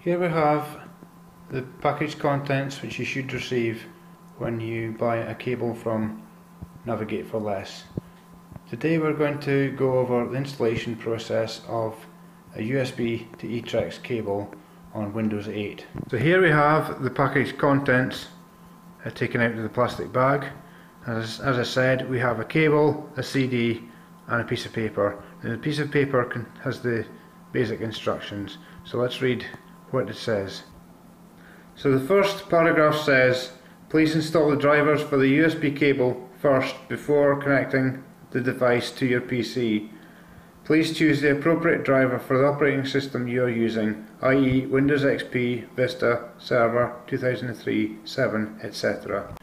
Here we have the package contents which you should receive when you buy a cable from Navigate for Less. Today we're going to go over the installation process of a USB to eTrex cable on Windows 8. So here we have the package contents taken out of the plastic bag. As I said, we have a cable, a CD and a piece of paper. And the piece of paper has the basic instructions. So let's read what it says. So the first paragraph says, please install the drivers for the USB cable first before connecting the device to your PC. Please choose the appropriate driver for the operating system you are using, i.e. Windows XP, Vista, Server, 2003, 7, etc.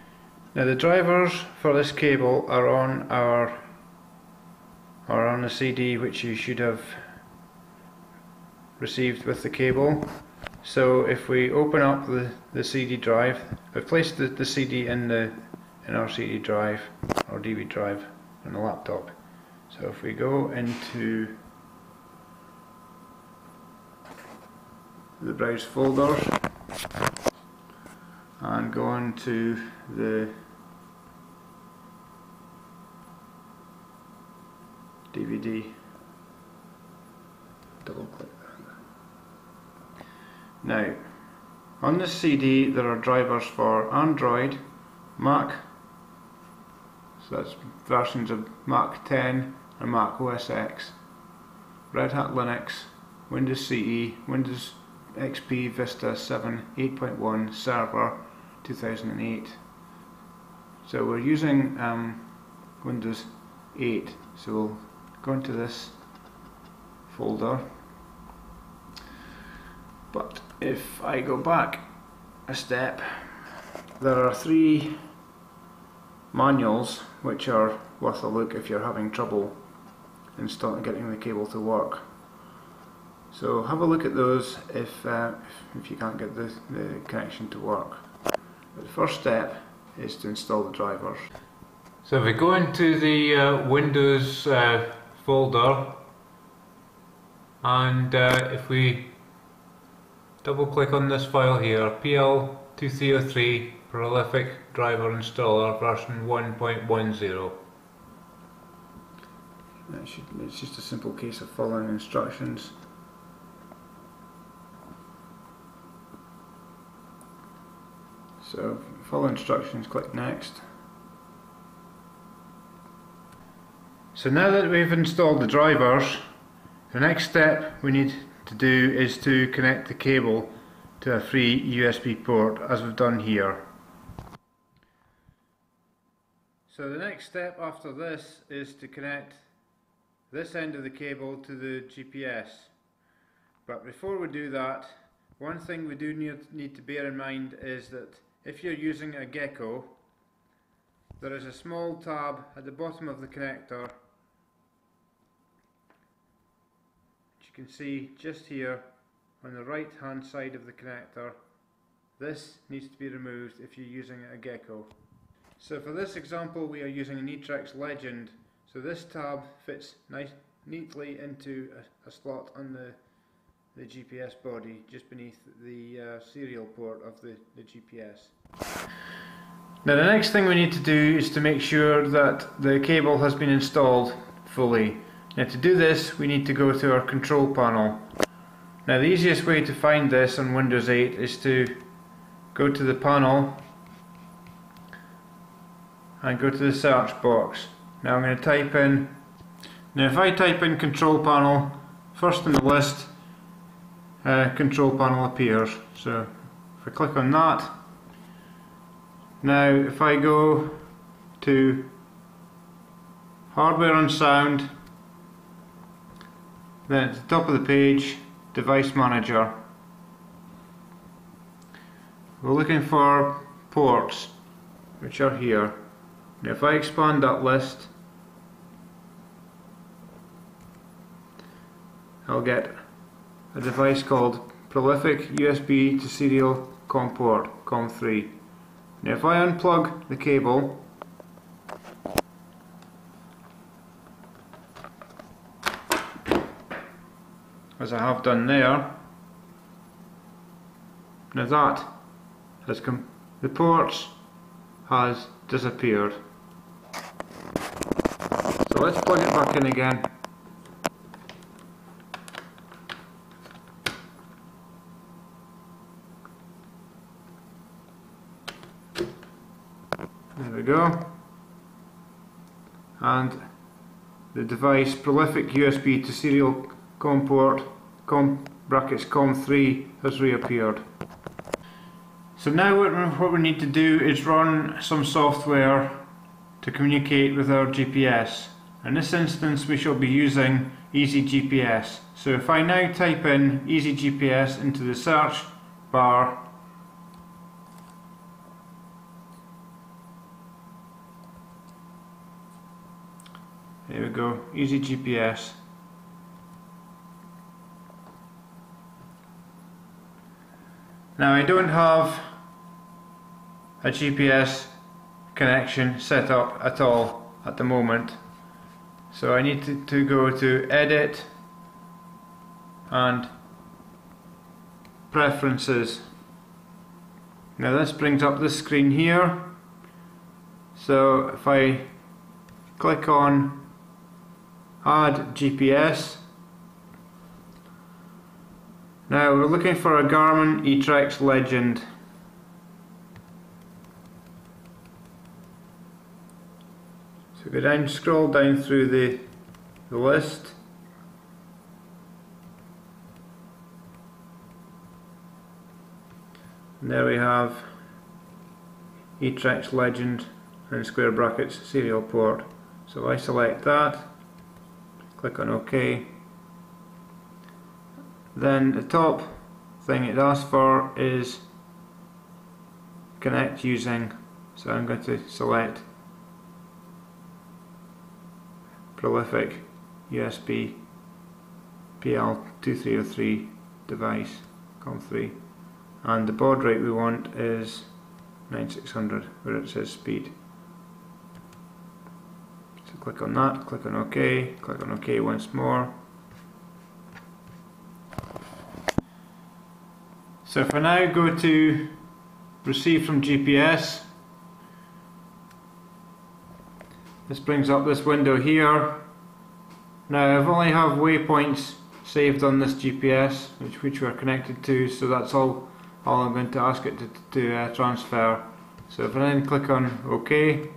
Now the drivers for this cable are on the CD which you should have received with the cable. So if we open up the CD drive, we've placed the CD in our CD drive or DVD drive on the laptop. So if we go into the browse folders and go into the DVD, double click that. Now, on this CD there are drivers for Android, Mac, so that's versions of Mac 10 and Mac OS X, Red Hat Linux, Windows CE, Windows XP, Vista 7, 8.1, Server, 2008. So we're using Windows 8, so we'll go into this folder. But if I go back a step, there are 3 manuals which are worth a look if you're having trouble getting the cable to work. So have a look at those if you can't get the connection to work. But the first step is to install the drivers. So if we go into the Windows folder, and if we double click on this file here, PL2303 Prolific Driver Installer version 1.10. It's just a simple case of following instructions. So follow instructions, click next. So now that we've installed the drivers, the next step we need to do is to connect the cable to a free USB port, as we've done here. So the next step after this is to connect this end of the cable to the GPS. But before we do that, one thing we do need to bear in mind is that if you're using a Geko, there is a small tab at the bottom of the connector, which you can see just here on the right hand side of the connector. This needs to be removed if you're using a Geko. So for this example we are using an eTrex Legend, so this tab fits neatly into a slot on the GPS body just beneath the serial port of the GPS. Now the next thing we need to do is to make sure that the cable has been installed fully. Now to do this we need to go to our control panel. Now the easiest way to find this on Windows 8 is to go to the panel and go to the search box. Now I'm going to type in, if I type in control panel, first in the list control panel appears. So if I click on that, now if I go to hardware and sound, then at the top of the page, device manager, we're looking for ports which are here. Now if I expand that list, I'll get a device called Prolific USB to Serial COM port, COM3. Now if I unplug the cable, as I have done there, Now that has the ports has disappeared. So let's plug it back in again. There we go. And the device prolific USB to serial COM port brackets COM3 has reappeared. So now what we need to do is run some software to communicate with our GPS. In this instance we shall be using EasyGPS. So if I now type in EasyGPS into the search bar, there we go, EasyGPS. Now I don't have a GPS connection set up at all at the moment, so I need to go to Edit and Preferences. Now this brings up this screen here, so if I click on Add GPS, now we're looking for a Garmin eTrex Legend. So go down, scroll down through the list. And there we have eTrex Legend and square brackets serial port. So I select that, click on OK. Then the top thing it asks for is connect using, so I'm going to select prolific USB PL2303 device COM3, and the baud rate we want is 9600 where it says speed. So click on that, click on OK once more. So if I now go to receive from GPS, this brings up this window here. Now I've only have waypoints saved on this GPS which we're connected to, so that's all I'm going to ask it to transfer. So if I then click on OK,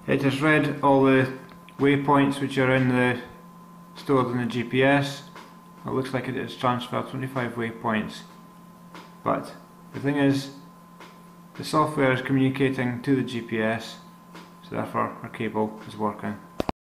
it has read all the waypoints which are stored in the GPS. It looks like it has transferred 25 waypoints, but the thing is, the software is communicating to the GPS, so therefore our cable is working.